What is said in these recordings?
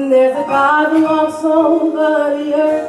There's a God who walks over the earth.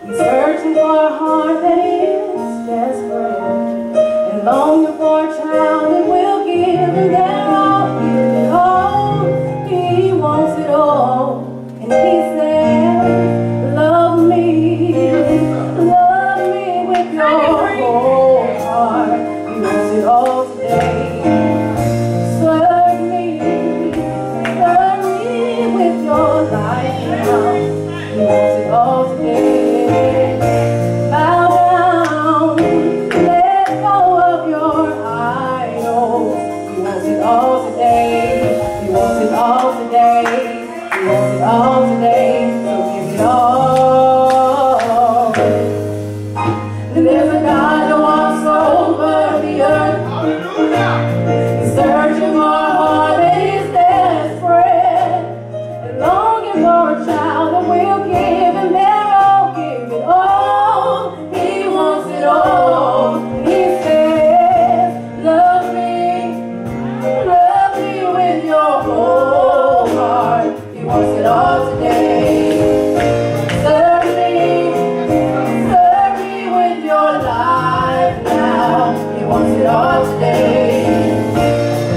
He's searching for a heart that is desperate and longing for a child that will give him their all. Give it all. He wants it all. And he says, love me with your whole heart. He wants it all today. He wants it all today. Bow down, let go of your idols. He wants it all today. He wants it all today. He wants it all today. So give it all. There's a God that walks over the earth. Hallelujah. He's searching for a heart that is desperate and longing for a child that will give him their all. Give it all. He wants it all. He says, love me with your whole heart. He wants it all today. Serve me with your life now. He wants it all today.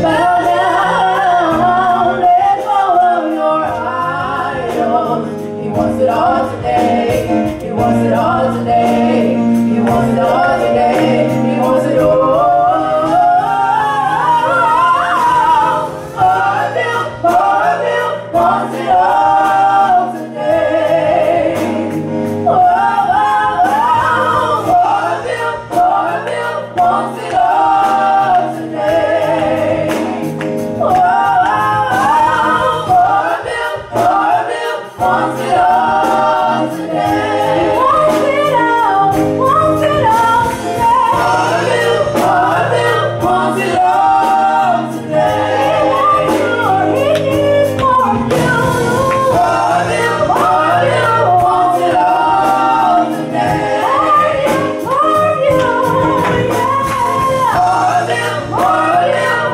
Bow down, let go of your idols. He wants it all today. He wants it all today. He wants it all today. He wants it all. Wants it all today. Wants it all today. Wants it all today. Wants it all. Wants it all today. Wants it all today. He needs more of you. Wants it all today. More of you, yeah.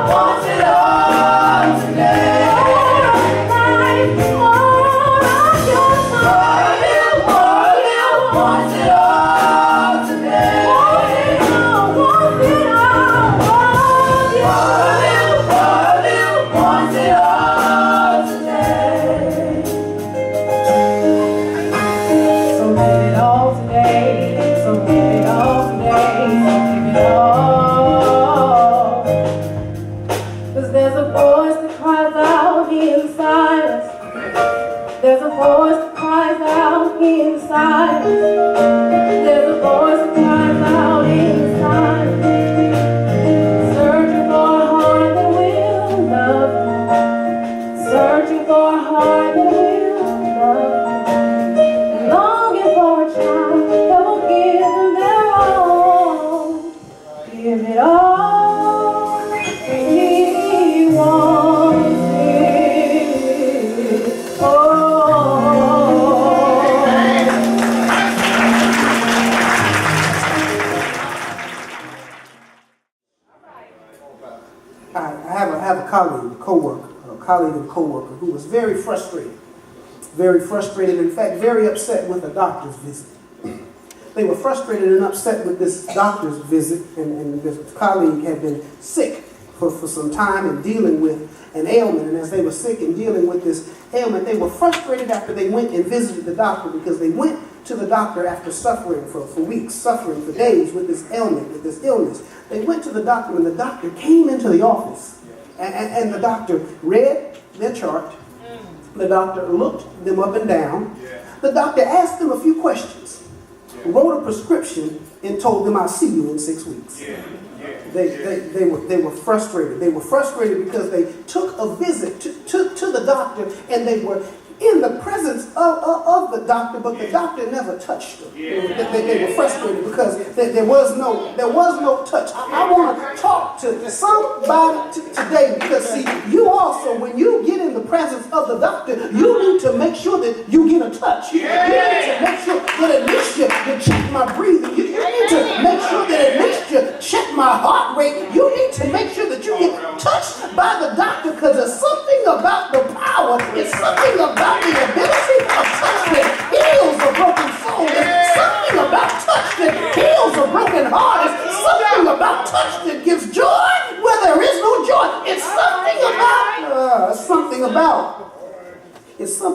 Wants it all today. Wants it all today. Wants it all. Wants it all today. So give it all today. So give it all today. So give it all. 'Cause there's a voice that cries out inside us. There's a voice that cries out inside us. There's a voice that cries out inside us. Searching for a heart that will love you. Searching for a heart that will love you. And longing for a child that will give them their all. Give it all. He wants it all. I have a colleague and co-worker who was very frustrated, in fact, very upset with a doctor's visit. They were frustrated and upset with this doctor's visit, and this colleague had been sick for some time and dealing with an ailment, and as they were sick and dealing with this ailment, they were frustrated after they went and visited the doctor, because they went to the doctor after suffering for weeks, suffering for days with this ailment, with this illness. They went to the doctor, and the doctor came into the office, and the doctor read their chart. The doctor looked them up and down. The doctor asked them a few questions, wrote a prescription, and told them, I'll see you in 6 weeks. They were frustrated. They were frustrated because they took a visit to the doctor, and they were in the presence of the doctor, but the doctor never touched them. They were frustrated because there was no touch. I want to talk to somebody today, because see, you also, when you get in the presence of the doctor, you need to make sure that you get a touch. You need to make sure that at least you check my breathing. You need to make sure that at least you check my heart rate. You need to make sure that you get touched by the doctor, because there's something about the power. It's something about the ability of touch that heals a broken soul. It's something about touch that heals a broken heart. It's something about touch that gives joy where there is no joy. It's something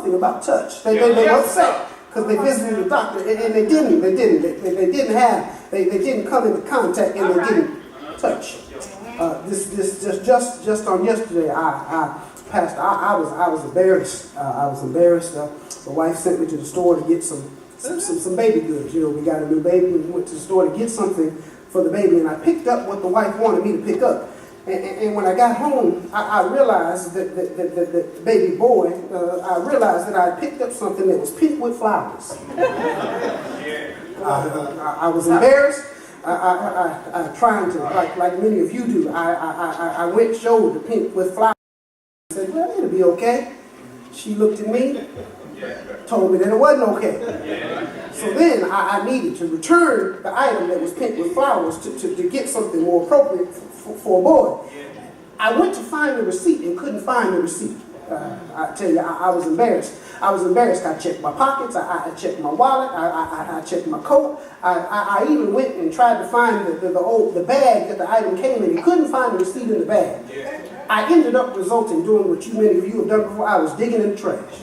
about touch. They were upset because they visited the doctor and they didn't come into contact and they didn't touch. Just on yesterday, I was embarrassed. The wife sent me to the store to get some baby goods. You know, we got a new baby and we went to the store to get something for the baby, and I picked up what the wife wanted me to pick up. And when I got home, I realized that the baby boy, I realized that I picked up something that was pink with flowers. I was embarrassed. I trying to, like many of you do, I went and showed the pink with flowers. I said, well, it'll be okay. She looked at me, told me that it wasn't okay. So then I needed to return the item that was pink with flowers to get something more appropriate for a boy. I went to find the receipt and couldn't find the receipt. I tell you, I was embarrassed. I checked my pockets, I checked my wallet, I checked my coat. I even went and tried to find the bag that the item came in and couldn't find the receipt in the bag. I ended up doing what many of you have done before. I was digging in the trash.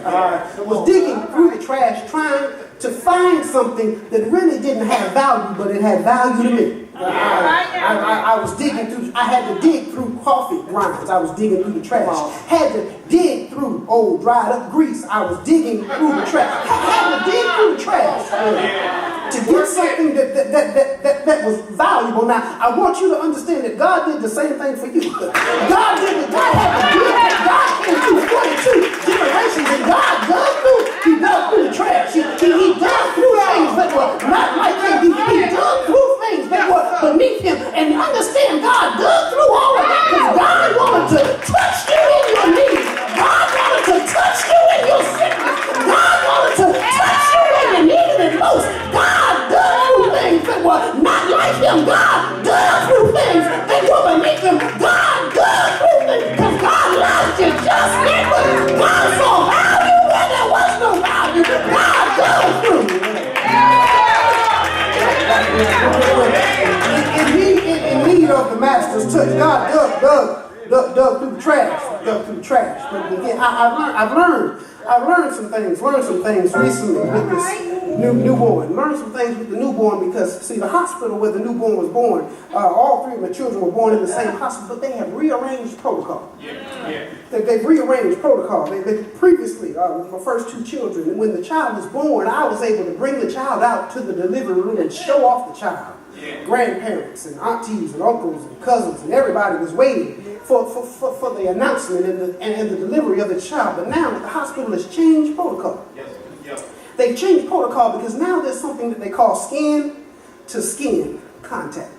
I was digging through the trash trying to find something that really didn't have value, but it had value to me. I was digging through, I had to dig through coffee grinds. I was digging through the trash. Had to dig through old dried up grease. I was digging through the trash. Had to dig through the trash to get something that was valuable. Now, I want you to understand that God did the same thing for you. God had to dig. God came through 42 generations, and God dug through the trash. He dug through things that were not like him. He dug through things that were beneath him. And understand, God dug through all of that because God wanted to touch you in your needs. God wanted to touch you in your sickness. God wanted to touch you when you needed it most. God dug through things that were not like him. God dug through things that were beneath him. God dug through things because God loved you just then. But God saw value where there was no value. God dug through. In need of the master's touch, God dug through the trash. But again, I've learned some things recently with this newborn. Learned some things with the newborn because, see, the hospital where the newborn was born, all three of the children were born in the same hospital, but they have rearranged protocol. They've rearranged protocol. They previously, my first two children, when the child was born, I was able to bring the child out to the delivery room and show off the child. Grandparents and aunties and uncles and cousins and everybody was waiting for the announcement and the delivery of the child. But now the hospital has changed protocol. They've changed protocol because now there's something that they call skin-to-skin contact.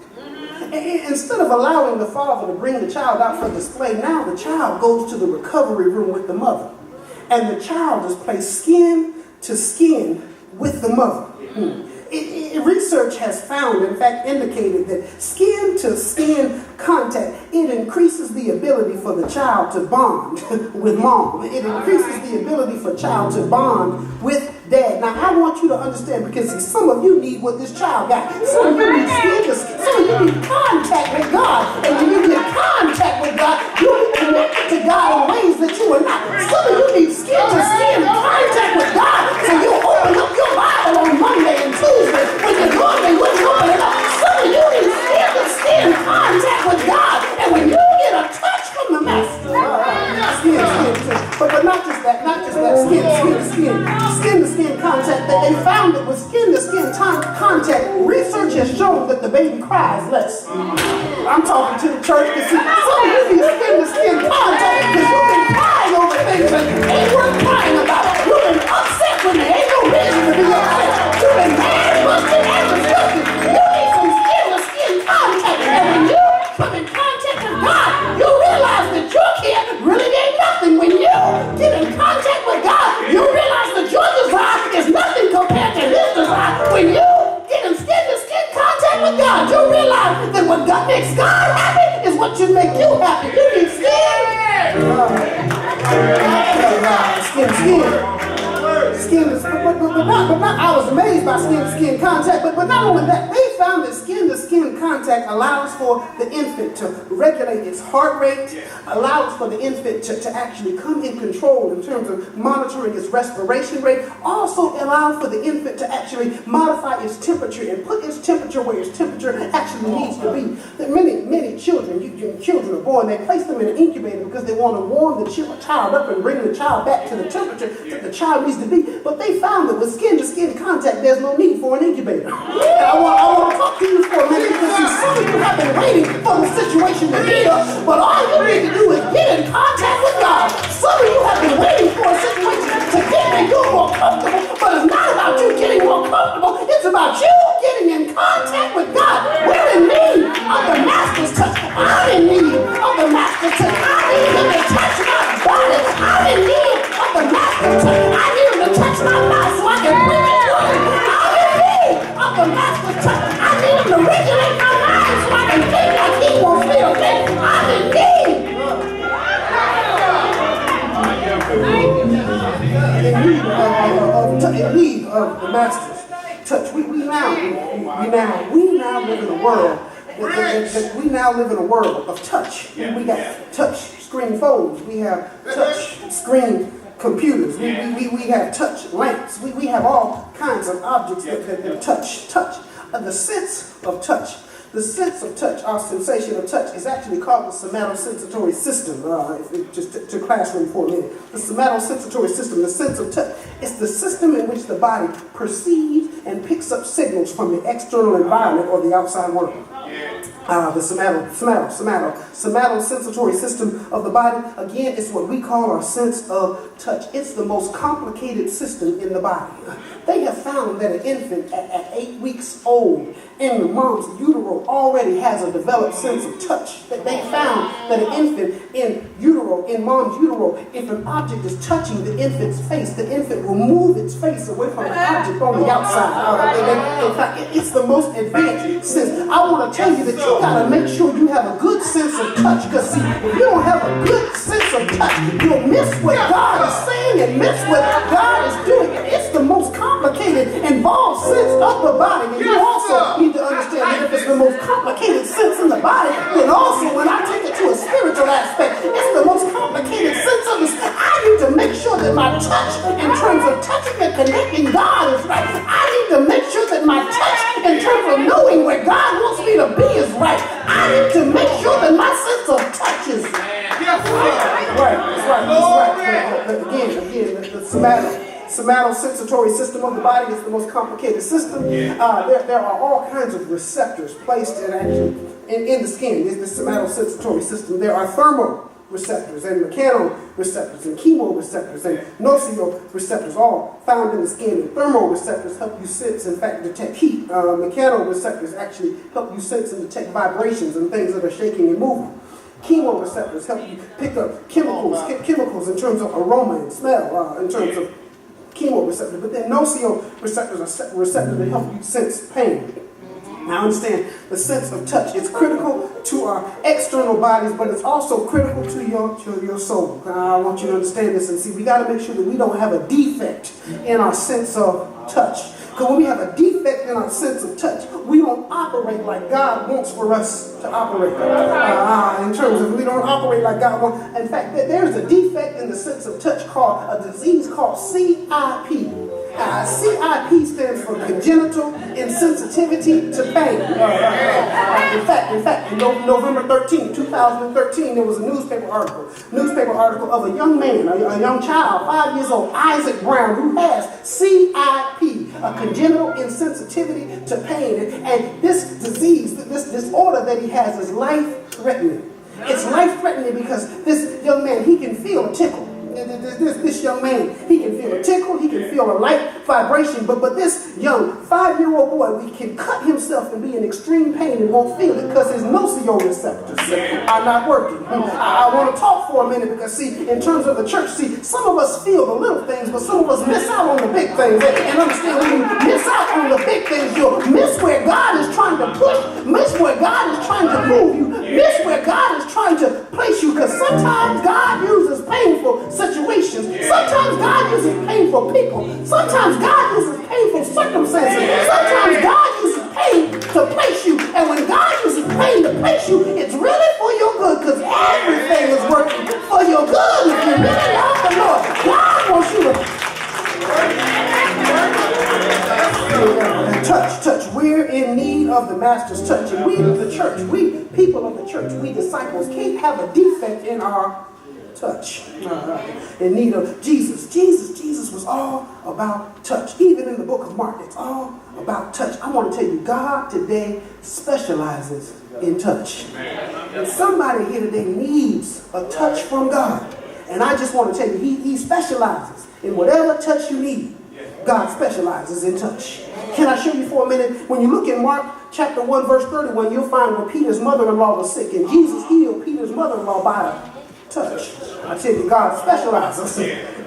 Instead of allowing the father to bring the child out for display, now the child goes to the recovery room with the mother. And the child is placed skin to skin with the mother. Research has found, in fact, indicated that skin-to-skin contact, it increases the ability for the child to bond with mom. It increases the ability for child to bond with dad. Now, I want you to understand, because see, some of you need what this child got. Some of you need skin-to-skin. Some of you need contact with God. And when you get contact with God, you'll be connected to God in ways that you are not. Some of you need skin-to-skin contact with God. So you open up your Bible on Monday and Tuesday when you normally wouldn't open it up. Some of you need skin-to-skin contact with God. And when you get a touch from the Master, but not just that, skin-to-skin contact, that they found that with skin-to-skin contact, research has shown that the baby cries less. I'm talking to the church to see some of you need skin-to-skin contact because you've been crying over things that ain't worth crying about. You've been upset when there ain't no reason to be upset. You've been mad, busted, and disgusted. You need some skin-to-skin contact. And when you come in contact with God, you realize that your kid really ain't nothing. When you get in contact with God, you realize that your desire is nothing compared to his desire. When you get in skin-to-skin contact with God, you realize that what God makes God happy is what should make you happy. You need skin I was amazed by skin-to-skin contact, but not only that, they found that skin-to-skin contact allows for the infant to regulate its heart rate, allows for the infant to actually come in control in terms of monitoring its respiration rate, also allows for the infant to actually modify its temperature and put its temperature where its temperature actually needs to be. There are many children are born, they place them in an incubator because they want to warm the child up and bring the child back to the temperature that the child needs to be. But they found that with skin-to-skin contact, there's no need for an incubator. And I want to talk to you for a minute because see, some of you have been waiting for the situation to heat up, but all you need to do is get in contact with God. Some of you have been waiting for a situation to make you more comfortable, but it's not about you getting more comfortable. It's about you getting in contact with God. We're in need of the Master's touch. I'm in need of the Master's touch. I need him to touch my body. I'm in need of the Master's touch. I need him to touch my mouth so I can breathe his word. I'm in need of the Master's touch. I need him to regulate my mind so I can think like he wants me to think. I'm in need. In need of the Master's touch. We now live in a world. We now live in a world of touch. We got touch screen phones. We have touch screen computers. We have touch lamps. We have all kinds of objects that touch. The sense of touch. The sense of touch, our sensation of touch, is actually called the somatosensatory system. Just to classroom for a minute. The somatosensatory system, the sense of touch, is the system in which the body perceives and picks up signals from the external environment or the outside world. The somatosensatory system of the body, again, is what we call our sense of touch. It's the most complicated system in the body. They have found that an infant at 8 weeks old in the mom's utero already has a developed sense of touch. They found that an infant in mom's utero, if an object is touching the infant's face, the infant will move its face away from the object on the outside. In fact, it's the most advanced sense. I want to tell you that you got to make sure you have a good sense of touch, because see, if you don't have a good sense of touch, you'll miss what God is saying and miss what God is doing. It's the most complicated, involved sense of the body. And you also need to understand that if it's the most complicated sense in the body, then also when I take it to a spiritual aspect, it's the most complicated sense of this. I need to make sure that my touch in terms of touching and connecting God is right. I need to make sure that my touch in terms of knowing where God wants me to be is right. I need to make sure that my sense of touch is right. That's right. Again, the somatosensatory system of the body is the most complicated system. There are all kinds of receptors placed in the skin. It's the somatosensatory system. There are thermoreceptors and mechanoreceptors and chemoreceptors and nocioreceptors, all found in the skin. And thermoreceptors help you sense, in fact, detect heat. Mechanoreceptors actually help you sense and detect vibrations and things that are shaking and moving. Chemoreceptors help you pick up chemicals in terms of aroma and smell, in terms of chemoreceptors. But then nocioreceptors are receptors that help you sense pain. Now understand, the sense of touch is critical to our external bodies, but it's also critical to your soul. I want you to understand this and see, we got to make sure that we don't have a defect in our sense of touch. Because when we have a defect in our sense of touch, we don't operate like God wants for us to operate. In terms of, we don't operate like God wants. In fact, there's a defect in the sense of touch called a disease called CIP. CIP stands for congenital insensitivity to pain. In fact, November 13, 2013, there was a newspaper article of a young man, a young child, 5 years old, Isaac Brown, who has CIP, a congenital insensitivity to pain. And this disease, this disorder that he has is life-threatening. It's life-threatening because this young man, he can feel a tickle. This young man, he can feel a tickle, he can feel a light vibration, but this young 5-year-old boy, he can cut himself and be in extreme pain and won't feel it because his nocioreceptors are not working. I want to talk for a minute because, see, in terms of the church, see, some of us feel the little things, but some of us miss out on the big things. And understand, when you miss out on the big things, you'll miss where God is trying to push, miss where God is trying to move you, miss where God is trying to place you, because sometimes God uses painful situations. Sometimes God uses painful people. Sometimes God uses painful you really love the Lord, God wants you to touch. We're in need of the Master's touch. And we, the church, we, people of the church, we disciples, can't have a defect in our touch. In need of Jesus. Jesus was all about touch. Even in the book of Mark, it's all about touch. I want to tell you, God today specializes in touch. And somebody here today needs a touch from God. And I just want to tell you, he specializes in whatever touch you need. God specializes in touch. Can I show you for a minute? When you look in Mark chapter 1, verse 31, you'll find where Peter's mother-in-law was sick. And Jesus healed Peter's mother-in-law by a touch. I tell you, God specializes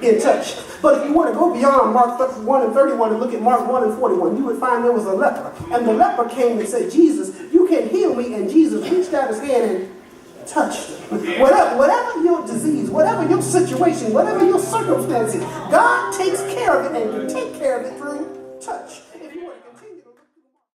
in touch. But if you want to go beyond Mark 1 and 31 and look at Mark 1 and 41, you would find there was a leper. And the leper came and said, Jesus, you can heal me. And Jesus reached out his hand and touched him. Whatever your disease, whatever your situation, whatever your circumstances, God takes care of it and can take care of it through